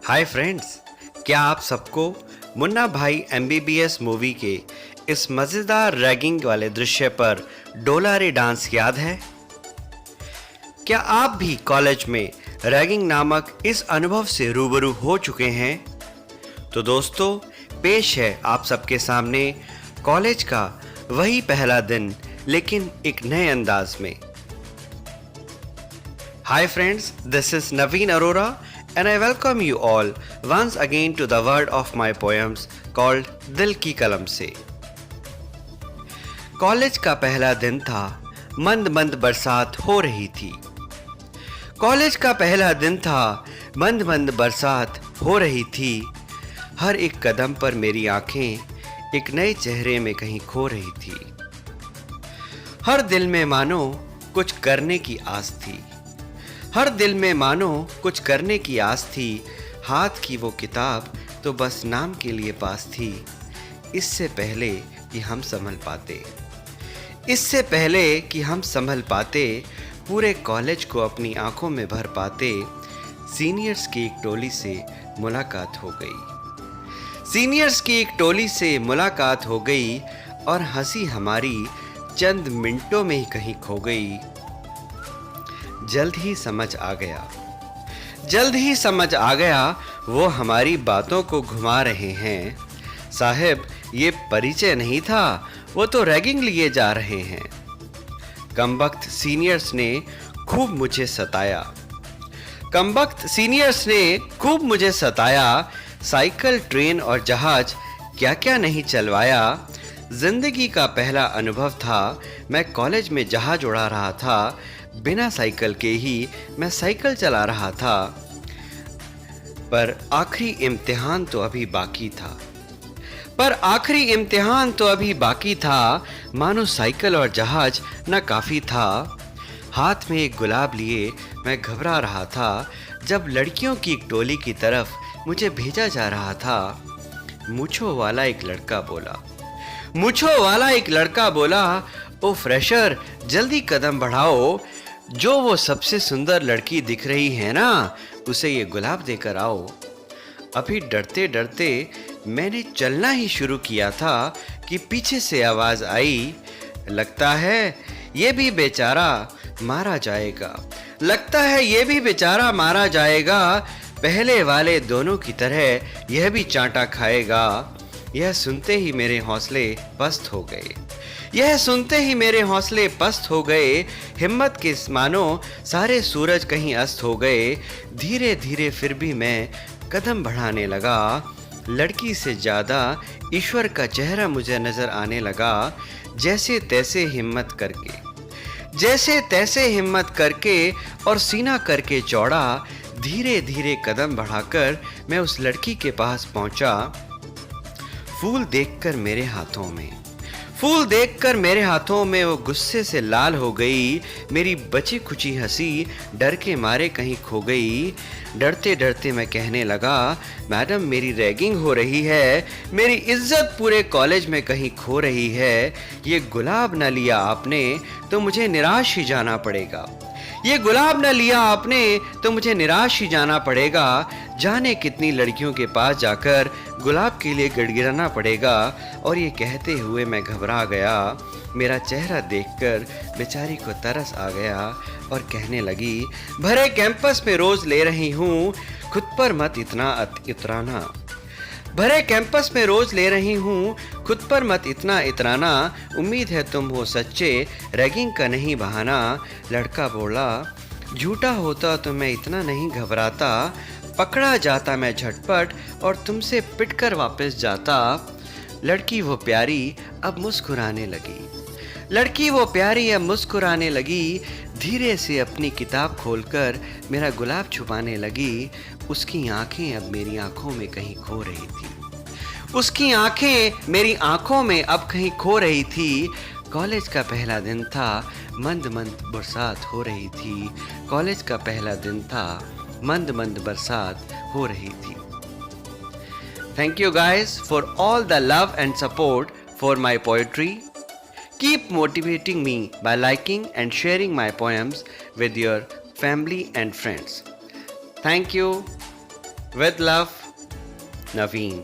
Hi friends, क्या आप सबको मुन्ना भाई एमबीबीएस मूवी के इस मज़ेदार रैगिंग वाले दृश्य पर डोला रे डांस याद है? क्या आप भी कॉलेज में रैगिंग नामक इस अनुभव से रूबरू हो चुके हैं? तो दोस्तों, पेश है आप सबके सामने कॉलेज का वही पहला दिन, लेकिन एक नए अंदाज में। Hi friends, this is Naveen Arora and I welcome you all once again to the world of my poems called दिल की कलम से। कॉलेज का पहला दिन था, मंद मंद बरसात हो रही थी। कॉलेज का पहला दिन था, मंद मंद बरसात हो रही थी। हर एक कदम पर मेरी आंखें एक नए चेहरे में कहीं खो रही थी। हर दिल में मानो कुछ करने की आस थी। हर दिल में मानो कुछ करने की आस थी। हाथ की वो किताब तो बस नाम के लिए पास थी। इससे पहले कि हम संभल पाते, इससे पहले कि हम संभल पाते, पूरे कॉलेज को अपनी आंखों में भर पाते, सीनियर्स की एक टोली से मुलाकात हो गई। सीनियर्स की एक टोली से मुलाकात हो गई और हंसी हमारी चंद मिनटों में ही कहीं खो गई। जल्द ही समझ आ गया, जल्द ही समझ आ गया, वो हमारी बातों को घुमा रहे हैं। साहब, ये परिचय नहीं था, वो तो रैगिंग लिए जा रहे हैं। कमबख्त सीनियर्स ने खूब मुझे सताया, कमबख्त सीनियर्स ने खूब मुझे सताया। साइकिल, ट्रेन और जहाज क्या क्या नहीं चलवाया। जिंदगी का पहला अनुभव था, मैं कॉलेज में जहाज उड़ा रहा था। बिना साइकिल के ही मैं साइकिल चला रहा था। पर आखिरी इम्तिहान तो अभी बाकी था, पर आखिरी इम्तिहान तो अभी बाकी था। मानो साइकिल और जहाज न काफ़ी था। हाथ में एक गुलाब लिए मैं घबरा रहा था जब लड़कियों की एक टोली की तरफ मुझे भेजा जा रहा था। मूंछों वाला एक लड़का बोला, मूंछों वाला एक लड़का बोला, ओ फ्रेशर, जल्दी कदम बढ़ाओ। जो वो सबसे सुंदर लड़की दिख रही है ना, उसे ये गुलाब देकर आओ। अभी डरते डरते मैंने चलना ही शुरू किया था कि पीछे से आवाज़ आई, लगता है ये भी बेचारा मारा जाएगा, लगता है ये भी बेचारा मारा जाएगा। पहले वाले दोनों की तरह यह भी चांटा खाएगा। यह सुनते ही मेरे हौसले पस्त हो गए, यह सुनते ही मेरे हौसले पस्त हो गए। हिम्मत के मानो सारे सूरज कहीं अस्त हो गए। धीरे धीरे फिर भी मैं कदम बढ़ाने लगा। लड़की से ज़्यादा ईश्वर का चेहरा मुझे नज़र आने लगा। जैसे तैसे हिम्मत करके, जैसे तैसे हिम्मत करके और सीना करके चौड़ा, धीरे धीरे कदम बढ़ाकर मैं उस लड़की के पास पहुंचा। फूल देखकर मेरे हाथों में, फूल देखकर मेरे हाथों में वो गुस्से से लाल हो गई। मेरी बची खुची हंसी डर के मारे कहीं खो गई। डरते डरते मैं कहने लगा, मैडम मेरी रैगिंग हो रही है, मेरी इज्जत पूरे कॉलेज में कहीं खो रही है। ये गुलाब न लिया आपने तो मुझे निराश ही जाना पड़ेगा, ये गुलाब न लिया आपने तो मुझे निराश ही जाना पड़ेगा। जाने कितनी लड़कियों के पास जाकर गुलाब के लिए गिड़गिड़ाना पड़ेगा। और ये कहते हुए मैं घबरा गया। मेरा चेहरा देखकर बेचारी को तरस आ गया और कहने लगी, भरे कैंपस में रोज़ ले रही हूँ, खुद पर मत इतना इतराना। भरे कैंपस में रोज़ ले रही हूँ, खुद पर मत इतना इतराना। उम्मीद है तुम हो सच्चे, रैगिंग का नहीं बहाना। लड़का बोला, झूठा होता तो मैं इतना नहीं घबराता। पकड़ा जाता मैं झटपट और तुमसे पिटकर वापस जाता। लड़की वो प्यारी अब मुस्कुराने लगी, लड़की वो प्यारी अब मुस्कुराने लगी। धीरे से अपनी किताब खोलकर मेरा गुलाब छुपाने लगी। उसकी आंखें अब मेरी आंखों में कहीं खो रही थी, उसकी आंखें मेरी आंखों में अब कहीं खो रही थी। कॉलेज का पहला दिन था, मंद मंद बरसात हो रही थी। कॉलेज का पहला दिन था, मंद मंद बरसात हो रही थी। Thank you guys for all the love and support for my poetry. Keep motivating me by liking and sharing my poems with your family and friends. Thank you. With love, Naveen.